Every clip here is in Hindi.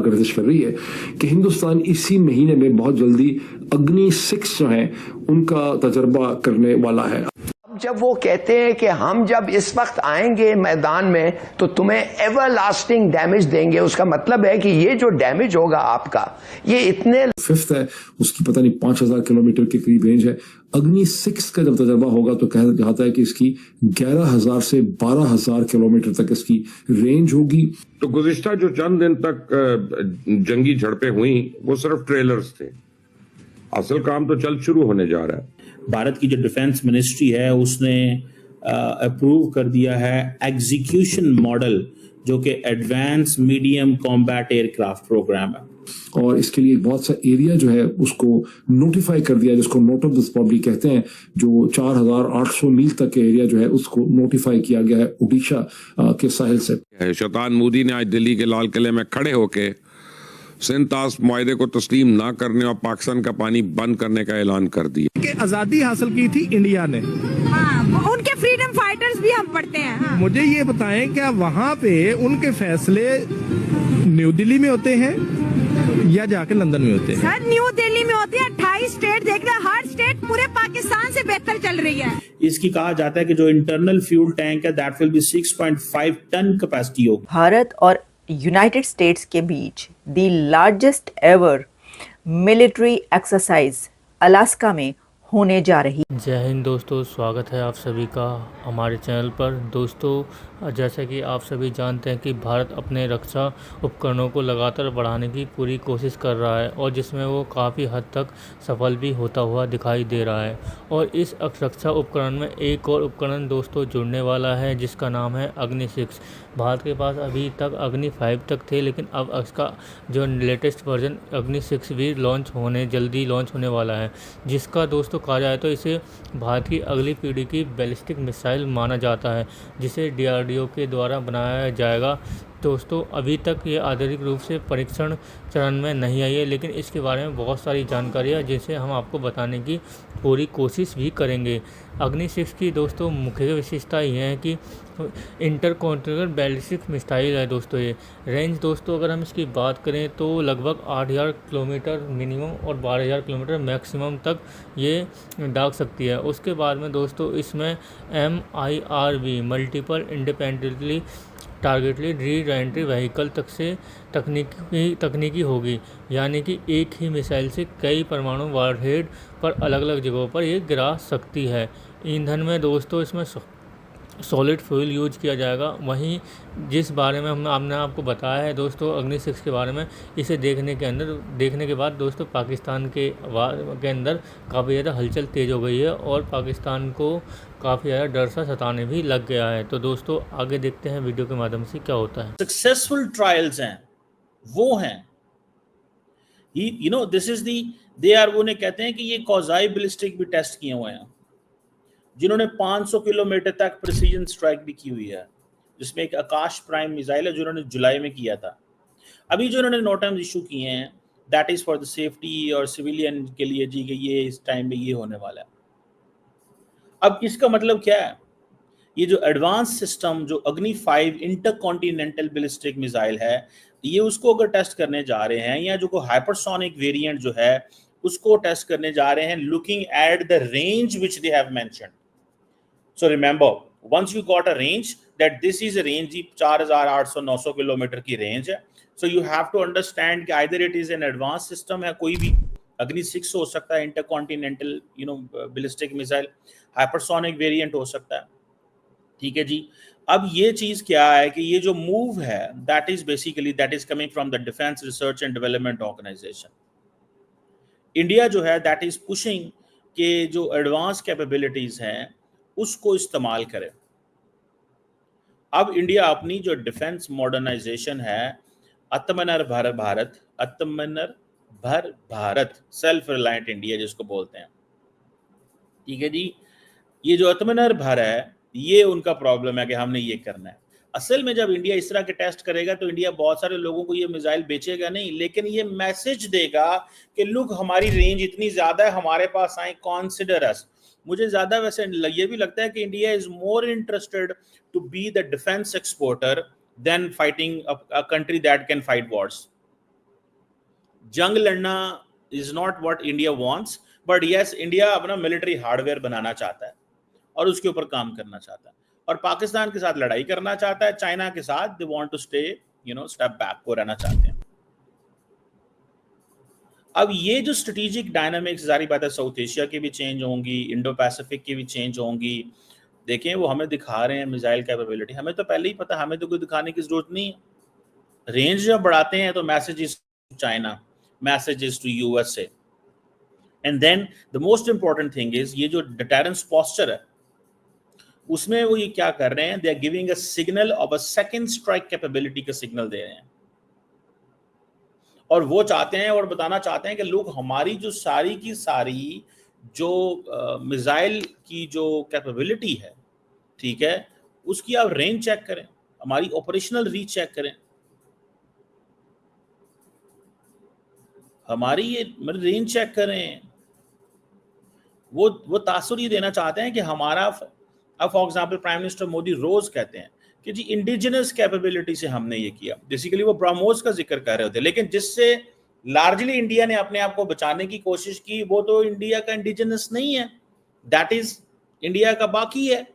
गर्दिश कर रही है कि हिंदुस्तान इसी महीने में बहुत जल्दी अग्नि 6 जो है उनका तजर्बा करने वाला है। जब वो कहते हैं कि हम जब इस वक्त आएंगे मैदान में तो तुम्हें एवरलास्टिंग डैमेज देंगे, उसका मतलब है कि ये जो डैमेज होगा आपका ये इतने 5th है, उसकी पता नहीं 5000 किलोमीटर के करीब रेंज है। अग्नि 6 का जब तजर्बा होगा तो कहा जाता है कि इसकी 11000 से 12000 किलोमीटर तक इसकी रेंज होगी। तो गुज़िश्ता जो चंद दिन तक जंगी झड़पें हुई वो सिर्फ ट्रेलर्स थे, असल काम तो जल्द शुरू होने जा रहा है। भारत की जो डिफेंस मिनिस्ट्री है उसने अप्रूव कर दिया है एग्जीक्यूशन मॉडल, जो कि advance medium combat aircraft programme है, और इसके लिए बहुत सा एरिया जो है उसको नोटिफाई कर दिया, जिसको नोट ऑफ द स्पॉट भी कहते हैं। जो 4800 मील तक के एरिया जो है उसको नोटिफाई किया गया है उड़ीसा के साहिल से। शैतान मोदी ने आज दिल्ली के लाल किले में खड़े होके सिंतास मुआहदे को तस्लीम ना करने और पाकिस्तान का पानी बंद करने का ऐलान कर दिया। कि आजादी हासिल की थी इंडिया ने। हाँ, उनके फ्रीडम फाइटर्स भी हम पढ़ते हैं। हाँ। मुझे ये बताएं क्या वहाँ पे उनके फैसले न्यू दिल्ली में होते हैं या जाके लंदन में होते हैं? सर न्यू दिल्ली में होते हैं। 28 स्टेट देख रहे हैं, हर स्टेट पूरे पाकिस्तान से बेहतर चल रही है। इसकी कहा जाता है कि जो इंटरनल फ्यूल टैंक है that will be 6.5 ton capacity होगी। भारत और यूनाइटेड स्टेट्स के बीच the largest ever military exercise Alaska में होने जा रही। जय हिंद दोस्तों, स्वागत है आप सभी का हमारे चैनल पर। दोस्तों, जैसा कि आप सभी जानते हैं कि भारत अपने रक्षा उपकरणों को लगातार बढ़ाने की पूरी कोशिश कर रहा है और जिसमें वो काफ़ी हद तक सफल भी होता हुआ दिखाई दे रहा है। और इस रक्षा उपकरण में एक और उपकरण दोस्तों जुड़ने वाला है जिसका नाम है अग्नि 6। भारत के पास अभी तक अग्नि 5 तक थे, लेकिन अब इसका जो लेटेस्ट वर्जन अग्नि 6 भी जल्दी लॉन्च होने वाला है, जिसका दोस्तों कहा जाए तो इसे भारत की अगली पीढ़ी की बैलिस्टिक मिसाइल माना जाता है, जिसे DRDO के द्वारा बनाया जाएगा। दोस्तों, अभी तक ये आधिकारिक रूप से परीक्षण चरण में नहीं आई है, लेकिन इसके बारे में बहुत सारी जानकारी है जिसे हम आपको बताने की पूरी कोशिश भी करेंगे। अग्नि 6 की दोस्तों मुख्य विशेषता ये है कि इंटरकॉन्टिनेंटल बैलिस्टिक मिसाइल है दोस्तों। ये रेंज दोस्तों अगर हम इसकी बात करें तो लगभग 8000 किलोमीटर मिनिमम और 12000 किलोमीटर मैक्सिमम तक ये दाग सकती है। उसके बाद में दोस्तों इसमें MIRV multiple independently टारगेटली re entry vehicle तक से तकनीकी होगी, यानी कि एक ही मिसाइल से कई परमाणु वारहेड पर अलग अलग जगहों पर ये गिरा सकती है। ईंधन में दोस्तों इसमें सॉलिड फ्यूल यूज किया जाएगा। वहीं जिस बारे में हमने आपको बताया है दोस्तों अग्नि 6 के बारे में, इसे देखने के बाद दोस्तों पाकिस्तान के अंदर काफ़ी ज़्यादा हलचल तेज़ हो गई है और पाकिस्तान को काफ़ी ज़्यादा डर सा सताने भी लग गया है। तो दोस्तों आगे देखते हैं वीडियो के माध्यम से क्या होता है। सक्सेसफुल ट्रायल्स हैं वो हैं दिस इज दे आर, वो कहते हैं कि ये कौजाई बैलिस्टिक भी टेस्ट किए हुए हैं, जिन्होंने 500 किलोमीटर तक प्रिसीजन स्ट्राइक भी की हुई है, जिसमें एक आकाश प्राइम मिसाइल है जो उन्होंने जुलाई में किया था। अभी जो उन्होंने नोटम्स इशू किए हैं that is for the safety और सिविलियन के लिए जी कि ये इस टाइम में ये होने वाला है। अब इसका मतलब क्या है? ये जो एडवांस सिस्टम जो अग्नि 5 इंटरकॉन्टिनेंटल बैलिस्टिक मिसाइल है, ये उसको अगर टेस्ट करने जा रहे हैं, या जो को हाइपरसोनिक वेरिएंट जो है उसको टेस्ट करने जा रहे हैं, looking at the range which they have mentioned. So remember, once you got a range, that this is a range 4800-900 kilometre की रेंज है। So you have to understand कि either it is an advanced system है, कोई भी अग्नि 6 हो सकता है, intercontinental ballistic missile, hypersonic variant हो सकता है। ठीक है जी। अब ये चीज क्या है कि ये जो मूव है that is coming from the defence research and development organisation. India जो है दैट इज पुशिंग के जो एडवांस कैपेबिलिटीज हैं उसको इस्तेमाल करें। अब इंडिया अपनी जो डिफेंस मॉडर्नाइजेशन है, आत्मनिर्भर भारत सेल्फ रिलायंट इंडिया जिसको बोलते हैं, ठीक है जी। ये जो आत्मनिर्भर है ये उनका प्रॉब्लम है कि हमने ये करना है। असल में जब इंडिया इस तरह के टेस्ट करेगा तो इंडिया बहुत सारे लोगों को ये मिसाइल बेचेगा नहीं, लेकिन ये मैसेज देगा कि लुक हमारी रेंज इतनी ज्यादा है, हमारे पास आए, कॉन्सिडर अस। मुझे ज्यादा वैसे ये भी लगता है कि India is more interested to be the defence exporter than fighting a country that can fight wars. जंग लड़ना is not what India wants, but yes India अपना मिलिट्री हार्डवेयर बनाना चाहता है और उसके ऊपर काम करना चाहता है, और पाकिस्तान के साथ लड़ाई करना चाहता है, चाइना के साथ they want to stay step back को रहना चाहते हैं। अब ये जो स्ट्रेटेजिक डायनामिक्स, जारी बात है साउथ एशिया की भी चेंज होंगी, इंडो पैसिफिक की भी चेंज होंगी। देखें वो हमें दिखा रहे हैं मिसाइल कैपेबिलिटी, हमें तो पहले ही पता, हमें तो कोई दिखाने की जरूरत नहीं है। रेंज जब बढ़ाते हैं तो messages to China, messages to USA, and then the most important thing is ये जो डिटरेंस पोस्चर है उसमें वो ये क्या कर रहे हैं, they are giving a signal of a second strike capability का सिग्नल दे रहे हैं, और वो चाहते हैं और बताना चाहते हैं कि लोग हमारी जो सारी की सारी जो मिसाइल की जो कैपेबिलिटी है, ठीक है, उसकी आप रेंज चेक करें, हमारी ऑपरेशनल रीच चेक करें, हमारी ये रेंज चेक करें। वो तासुर ये देना चाहते हैं कि हमारा, अब for example prime minister Modi रोज कहते हैं कि जी इंडिजिनस कैपेबिलिटी से हमने ये किया, बेसिकली वो ब्रह्मोस का जिक्र कर रहे होते, लेकिन जिससे लार्जली इंडिया ने अपने आप को बचाने की कोशिश की वो तो इंडिया का इंडिजिनस नहीं है, दैट इज इंडिया का बाकी है,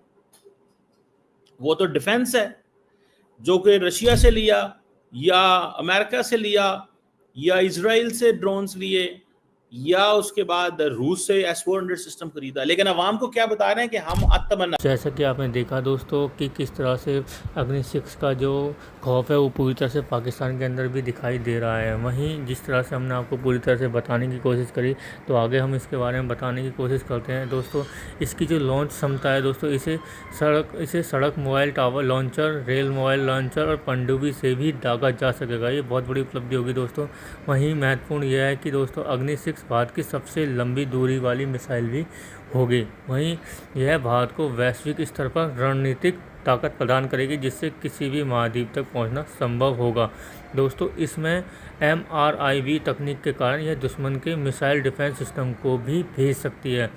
वो तो डिफेंस है जो कि रशिया से लिया या अमेरिका से लिया या इजराइल से ड्रोन्स लिए या उसके बाद रूस से S-400 सिस्टम खरीदा, लेकिन अवाम को क्या बता रहे हैं कि हम आत्मना। जैसा कि आपने देखा दोस्तों कि किस तरह से अग्नि 6 का जो खौफ है वो पूरी तरह से पाकिस्तान के अंदर भी दिखाई दे रहा है। वहीं जिस तरह से हमने आपको पूरी तरह से बताने की कोशिश करी, तो आगे हम इसके बारे में बताने की कोशिश करते हैं। दोस्तों इसकी जो लॉन्च क्षमता है दोस्तों, इसे सड़क mobile tower launcher, rail mobile launcher और पनडुब्बी से भी दागा जा सकेगा। ये बहुत बड़ी उपलब्धि होगी दोस्तों। वहीं महत्वपूर्ण यह है कि दोस्तों अग्नि 6 भारत की सबसे लंबी दूरी वाली मिसाइल भी होगी। वहीं यह भारत को वैश्विक स्तर पर रणनीतिक ताकत प्रदान करेगी, जिससे किसी भी महाद्वीप तक पहुंचना संभव होगा। दोस्तों इसमें MRIV तकनीक के कारण यह दुश्मन के मिसाइल डिफेंस सिस्टम को भी भेज सकती है।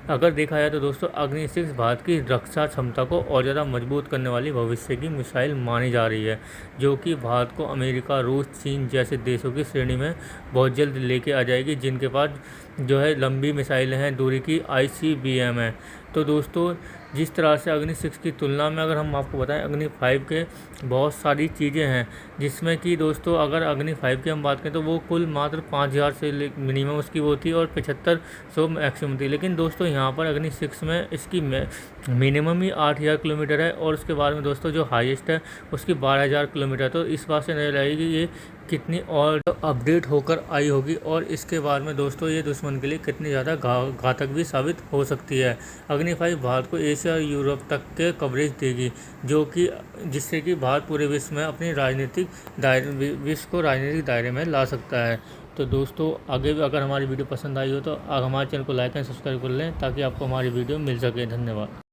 अगर देखा जाए तो दोस्तों अग्नि 6 भारत की रक्षा क्षमता को और ज़्यादा मजबूत करने वाली भविष्य की मिसाइल मानी जा रही है, जो कि भारत को अमेरिका, रूस, चीन जैसे देशों की श्रेणी में बहुत जल्द लेके आ जाएगी, जिनके पास जो है लंबी मिसाइलें हैं, दूरी की ICBM है। तो दोस्तों जिस तरह से अग्नि 6 की तुलना में अगर हम आपको बताएं, अग्नि 5 के बहुत सारी चीज़ें हैं, जिसमें कि दोस्तों अगर अग्नि 5 की हम बात करें तो वो कुल मात्र 5000 से मिनिमम उसकी वो थी और 7500 मैक्सिमम थी। लेकिन दोस्तों यहाँ पर अग्नि 6 में इसकी मिनिमम ही 8000 किलोमीटर है और उसके बाद में दोस्तों जो हाईएस्ट है उसकी 12000 किलोमीटर। तो इस बात से नजर आएगी कि ये कितनी और अपडेट होकर आई होगी और इसके बाद में दोस्तों ये दुश्मन के लिए कितनी ज़्यादा घातक भी साबित हो सकती है। अग्नि 5 भारत को एशिया और यूरोप तक के कवरेज देगी, जिससे कि भारत पूरे विश्व में अपनी राजनीतिक दायरे में ला सकता है। तो दोस्तों आगे भी अगर हमारी वीडियो पसंद आई हो तो हमारे चैनल को लाइक एंड सब्सक्राइब कर लें, ताकि आपको हमारी वीडियो मिल सके। धन्यवाद।